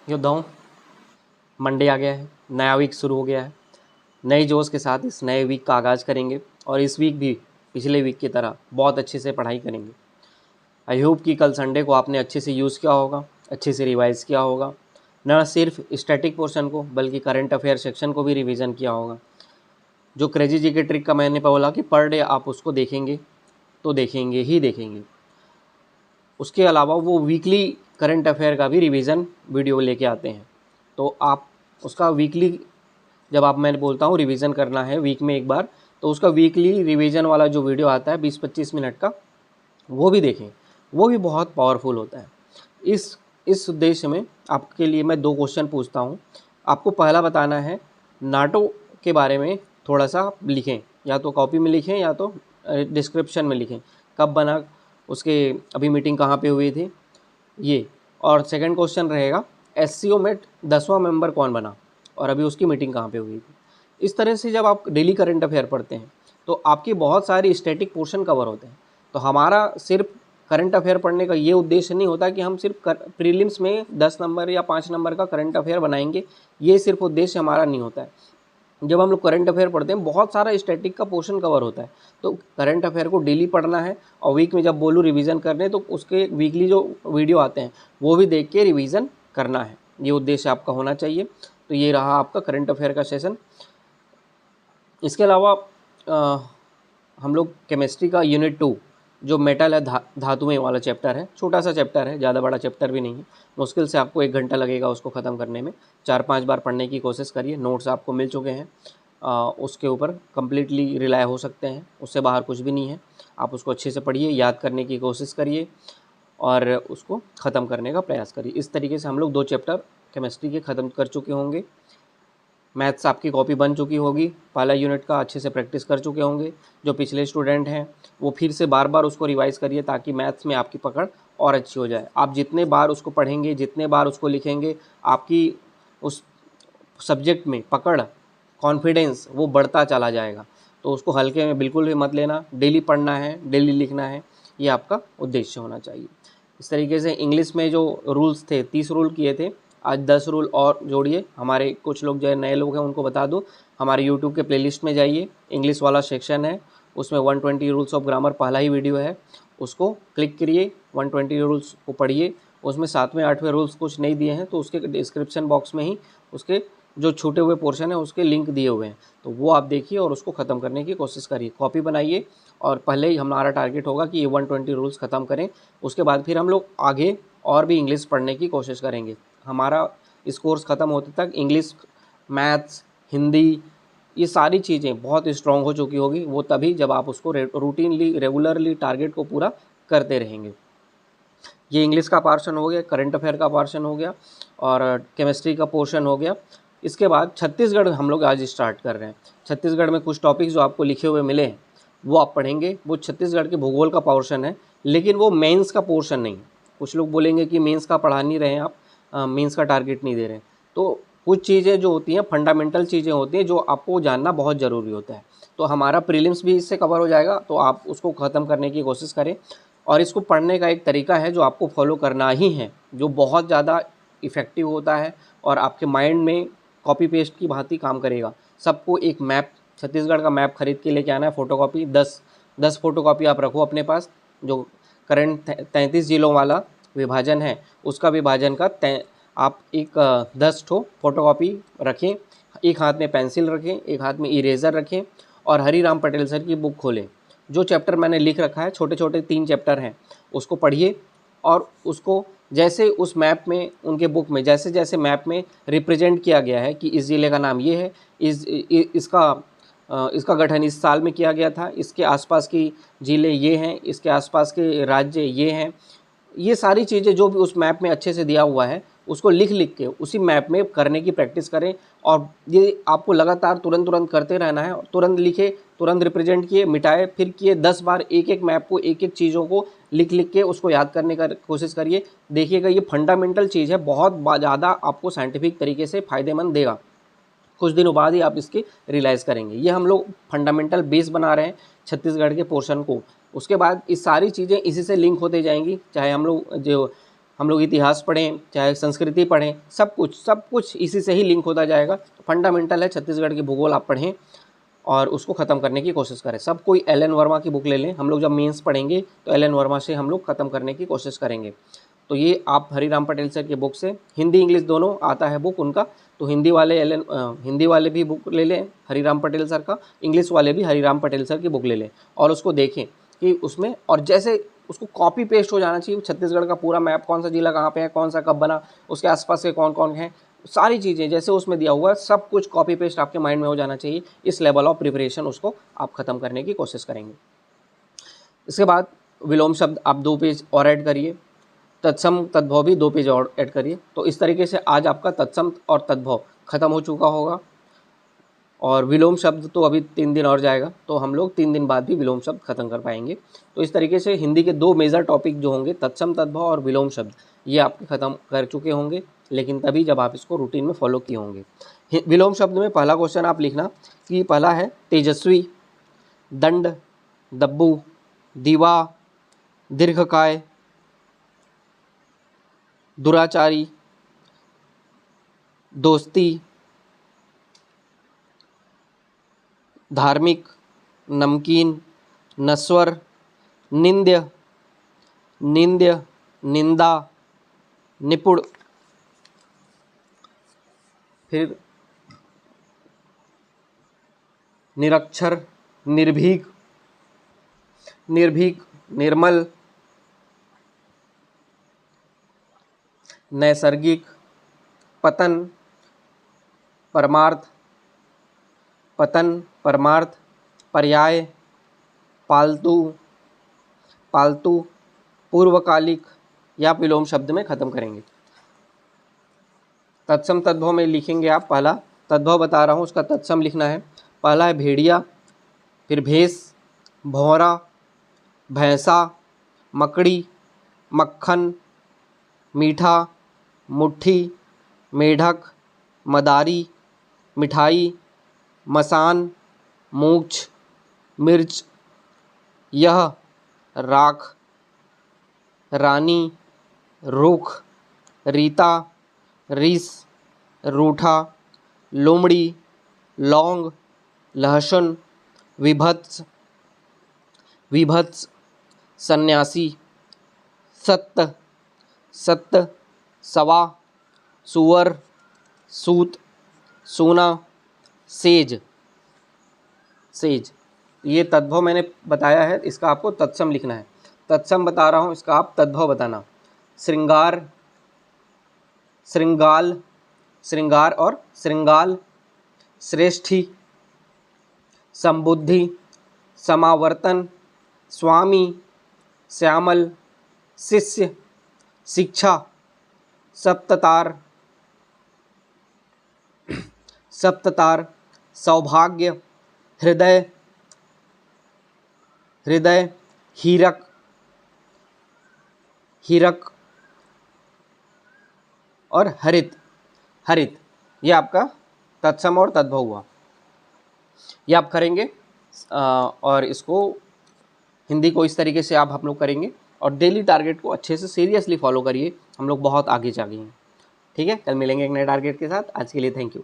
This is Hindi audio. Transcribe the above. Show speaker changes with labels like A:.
A: योद्धाओं, मंडे आ गया है, नया वीक शुरू हो गया है। नए जोश के साथ इस नए वीक का आगाज़ करेंगे और इस वीक भी पिछले वीक की तरह बहुत अच्छे से पढ़ाई करेंगे। आई होप कि कल संडे को आपने अच्छे से यूज़ किया होगा, अच्छे से रिवाइज़ किया होगा, न सिर्फ स्टैटिक पोर्शन को बल्कि करंट अफेयर सेक्शन को भी रिवीजन किया होगा। जो क्रेजी जी के ट्रिक का मैंने बोला कि पर डे आप उसको देखेंगे तो देखेंगे ही देखेंगे। उसके अलावा वो वीकली करंट अफेयर का भी रिवीजन वीडियो लेके आते हैं, तो आप उसका वीकली, जब आप मैं बोलता हूँ रिवीजन करना है वीक में एक बार, तो उसका वीकली रिवीजन वाला जो वीडियो आता है 20-25 मिनट का, वो भी देखें। वो भी बहुत पावरफुल होता है। इस उद्देश्य में आपके लिए मैं 2 क्वेश्चन पूछता हूँ। आपको पहला बताना है, नाटो के बारे में थोड़ा सा लिखें, या तो कॉपी में लिखें या तो डिस्क्रिप्शन में लिखें, कब बना, उसके अभी मीटिंग कहाँ पे हुई थी ये। और सेकंड क्वेश्चन रहेगा, एससीओ में 10वां मेंबर कौन बना और अभी उसकी मीटिंग कहाँ पे हुई थी। इस तरह से जब आप डेली करंट अफेयर पढ़ते हैं तो आपकी बहुत सारी स्टैटिक पोर्शन कवर होते हैं। तो हमारा सिर्फ करंट अफेयर पढ़ने का ये उद्देश्य नहीं होता कि हम सिर्फ प्रीलिम्स में 10 नंबर या 5 नंबर का करंट अफेयर बनाएंगे, ये सिर्फ उद्देश्य हमारा नहीं होता है। जब हम लोग करंट अफेयर पढ़ते हैं बहुत सारा स्टैटिक का पोर्शन कवर होता है, तो करंट अफेयर को डेली पढ़ना है और वीक में जब बोलूँ रिवीजन करने तो उसके वीकली जो वीडियो आते हैं वो भी देख के रिवीजन करना है। ये उद्देश्य आपका होना चाहिए। तो ये रहा आपका करंट अफेयर का सेशन। इसके अलावा हम लोग केमिस्ट्री का यूनिट 2 जो मेटल है, धातुएं वाला चैप्टर है, छोटा सा चैप्टर है, ज़्यादा बड़ा चैप्टर भी नहीं है। मुश्किल से आपको 1 घंटा लगेगा उसको ख़त्म करने में। 4-5 बार पढ़ने की कोशिश करिए। नोट्स आपको मिल चुके हैं, उसके ऊपर कम्प्लीटली रिलाय हो सकते हैं, उससे बाहर कुछ भी नहीं है। आप उसको अच्छे से पढ़िए, याद करने की कोशिश करिए और उसको ख़त्म करने का प्रयास करिए। इस तरीके से हम लोग 2 चैप्टर केमिस्ट्री के ख़त्म कर चुके होंगे। मैथ्स आपकी कॉपी बन चुकी होगी, पहला यूनिट का अच्छे से प्रैक्टिस कर चुके होंगे। जो पिछले स्टूडेंट हैं वो फिर से बार बार उसको रिवाइज़ करिए ताकि मैथ्स में आपकी पकड़ और अच्छी हो जाए। आप जितने बार उसको पढ़ेंगे, जितने बार उसको लिखेंगे, आपकी उस सब्जेक्ट में पकड़, कॉन्फिडेंस वो बढ़ता चला जाएगा। तो उसको हल्के में बिल्कुल भी मत लेना। डेली पढ़ना है, डेली लिखना है, ये आपका उद्देश्य होना चाहिए। इस तरीके से इंग्लिश में जो रूल्स थे, 30 रूल किए थे, आज 10 रूल और जोड़िए। हमारे कुछ लोग जो नए लोग हैं उनको बता दो, हमारे यूट्यूब के प्लेलिस्ट में जाइए, इंग्लिश वाला सेक्शन है, उसमें 120 रूल्स ऑफ ग्रामर पहला ही वीडियो है, उसको क्लिक करिए, 120 रूल्स को पढ़िए। उसमें 7वें 8वें रूल्स कुछ नहीं दिए हैं तो उसके डिस्क्रिप्शन बॉक्स में ही उसके जो छूटे हुए पोर्शन है उसके लिंक दिए हुए हैं, तो वो आप देखिए और उसको ख़त्म करने की कोशिश करिए। कॉपी बनाइए और पहले ही हमारा टारगेट होगा कि ये 120 रूल्स ख़त्म करें। उसके बाद फिर हम लोग आगे और भी इंग्लिश पढ़ने की कोशिश करेंगे। हमारा इस कोर्स ख़त्म होते तक इंग्लिश, मैथ्स, हिंदी, ये सारी चीज़ें बहुत स्ट्रॉन्ग हो चुकी होगी। वो तभी जब आप उसको रूटीनली, रेगुलरली टारगेट को पूरा करते रहेंगे। ये इंग्लिश का पोर्शन हो गया, करंट अफेयर का पोर्शन हो गया और केमिस्ट्री का पोर्शन हो गया। इसके बाद छत्तीसगढ़ हम लोग आज स्टार्ट कर रहे हैं। छत्तीसगढ़ में कुछ टॉपिक्स जो आपको लिखे हुए मिले हैं वो आप पढ़ेंगे। वो छत्तीसगढ़ के भूगोल का पोर्शन है, लेकिन वो मेंस का पोर्शन नहीं। कुछ लोग बोलेंगे कि मेंस का पढ़ा नहीं रहे हैं आप, मेंस का टारगेट नहीं दे रहे हैं। तो कुछ चीज़ें जो होती हैं, फंडामेंटल चीज़ें होती हैं जो आपको जानना बहुत ज़रूरी होता है। तो हमारा प्रीलिम्स भी इससे कवर हो जाएगा, तो आप उसको ख़त्म करने की कोशिश करें। और इसको पढ़ने का एक तरीका है जो आपको फॉलो करना ही है, जो बहुत ज़्यादा इफ़ेक्टिव होता है और आपके माइंड में कॉपी पेस्ट की भांति काम करेगा। सबको एक मैप, छत्तीसगढ़ का मैप खरीद के लेके आना है, फ़ोटोकॉपी 10 फ़ोटोकॉपी आप रखो अपने पास। जो करंट 33 जिलों वाला विभाजन है उसका विभाजन का आप एक 10 ठो फ़ोटोकॉपी रखें। एक हाथ में पेंसिल रखें, एक हाथ में इरेज़र रखें और हरीराम पटेल सर की बुक खोलें। जो चैप्टर मैंने लिख रखा है, छोटे छोटे 3 चैप्टर हैं, उसको पढ़िए और उसको जैसे उस मैप में, उनके बुक में जैसे जैसे मैप में रिप्रेजेंट किया गया है कि इस ज़िले का नाम ये है, इसका गठन इस साल में किया गया था, इसके आसपास की ज़िले ये हैं, इसके आसपास के राज्य ये हैं, ये सारी चीज़ें जो भी उस मैप में अच्छे से दिया हुआ है उसको लिख लिख के उसी मैप में करने की प्रैक्टिस करें। और ये आपको लगातार तुरंत करते रहना है। तुरंत लिखे, तुरंत रिप्रेजेंट किए, मिटाए, फिर किए, 10 बार एक एक मैप को, एक एक चीज़ों को लिख लिख के उसको याद करने का कोशिश करिए। देखिएगा ये फंडामेंटल चीज़ है, बहुत ज़्यादा आपको साइंटिफिक तरीके से फ़ायदेमंद देगा। कुछ दिनों बाद ही आप इसकी रियलाइज़ करेंगे। ये हम लोग फंडामेंटल बेस बना रहे हैं छत्तीसगढ़ के पोर्शन को। उसके बाद ये सारी चीज़ें इसी से लिंक होते जाएंगी। चाहे हम लोग जो हम लोग इतिहास पढ़ें चाहे संस्कृति पढ़ें, सब कुछ इसी से ही लिंक होता जाएगा। फंडामेंटल है, छत्तीसगढ़ की भूगोल आप पढ़ें और उसको ख़त्म करने की कोशिश करें। सब कोई एल एन वर्मा की बुक ले लें, हम लोग जब मेंस पढ़ेंगे तो एल एन वर्मा से हम लोग ख़त्म करने की कोशिश करेंगे। तो ये आप हरिराम पटेल सर की बुक से, हिंदी इंग्लिश दोनों आता है बुक उनका, तो हिंदी वाले भी बुक ले लें हरिराम पटेल सर का, इंग्लिश वाले भी हरिराम पटेल सर की बुक ले लें और उसको देखें कि उसमें, और जैसे उसको कॉपी पेस्ट हो जाना चाहिए। छत्तीसगढ़ का पूरा मैप, कौन सा जिला कहाँ पे है, कौन सा कब बना, उसके आसपास के कौन कौन हैं, सारी चीज़ें जैसे उसमें दिया हुआ है सब कुछ कॉपी पेस्ट आपके माइंड में हो जाना चाहिए। इस लेवल ऑफ प्रिपरेशन उसको आप ख़त्म करने की कोशिश करेंगे। इसके बाद विलोम शब्द आप 2 पेज और ऐड करिए, तत्सम तद्भव भी 2 पेज और ऐड करिए। तो इस तरीके से आज आपका तत्सम और तद्भव खत्म हो चुका होगा। और विलोम शब्द तो अभी 3 दिन और जाएगा, तो हम लोग 3 दिन बाद भी विलोम शब्द खत्म कर पाएंगे। तो इस तरीके से हिंदी के 2 मेजर टॉपिक जो होंगे, तत्सम तद्भव और विलोम शब्द, ये आपके खत्म कर चुके होंगे, लेकिन तभी जब आप इसको रूटीन में फॉलो किए होंगे। विलोम शब्द में पहला क्वेश्चन आप लिखना कि पहला है तेजस्वी, दंड, दब्बू, दीवा, दीर्घकाय, दुराचारी, दोस्ती, धार्मिक, नमकीन, नस्वर, निंद्य, निंदा, निपुण। फिर निरक्षर, निर्भीक, निर्मल, नैसर्गिक, पतन, परमार्थ, पर्याय, पालतू, पूर्वकालिक, या विलोम शब्द में ख़त्म करेंगे। तत्सम तद्भव में लिखेंगे आप, पहला तद्भव बता रहा हूँ उसका तत्सम लिखना है। पहला है भेड़िया, फिर भैंस, भौरा, भैंसा, मकड़ी, मक्खन, मीठा, मुट्ठी, मेढक, मदारी, मिठाई, मसान, मूछ, मिर्च, यह, राख, रानी, रुख, रीता, रीस, रूठा, लोमड़ी, लौंग, लहसुन, विभत्स, सन्यासी, सत्त, सवा, सुअर, सूत, सोना, सेज। ये तद्भव मैंने बताया है, इसका आपको तत्सम लिखना है। तत्सम बता रहा हूँ, इसका आप तद्भव बताना। श्रृंगार, श्रृंगार और श्रृंगाल, श्रेष्ठी, संबुद्धि, समावर्तन, स्वामी, श्यामल, शिष्य, शिक्षा, सप्ततार, सौभाग्य, हृदय, हीरक और हरित। ये आपका तत्सम और तद्भव हुआ। ये आप करेंगे और इसको हिंदी को इस तरीके से आप हम लोग करेंगे और डेली टारगेट को अच्छे से सीरियसली फॉलो करिए। हम लोग बहुत आगे जा गए हैं। ठीक है, कल मिलेंगे एक नए टारगेट के साथ। आज के लिए थैंक यू।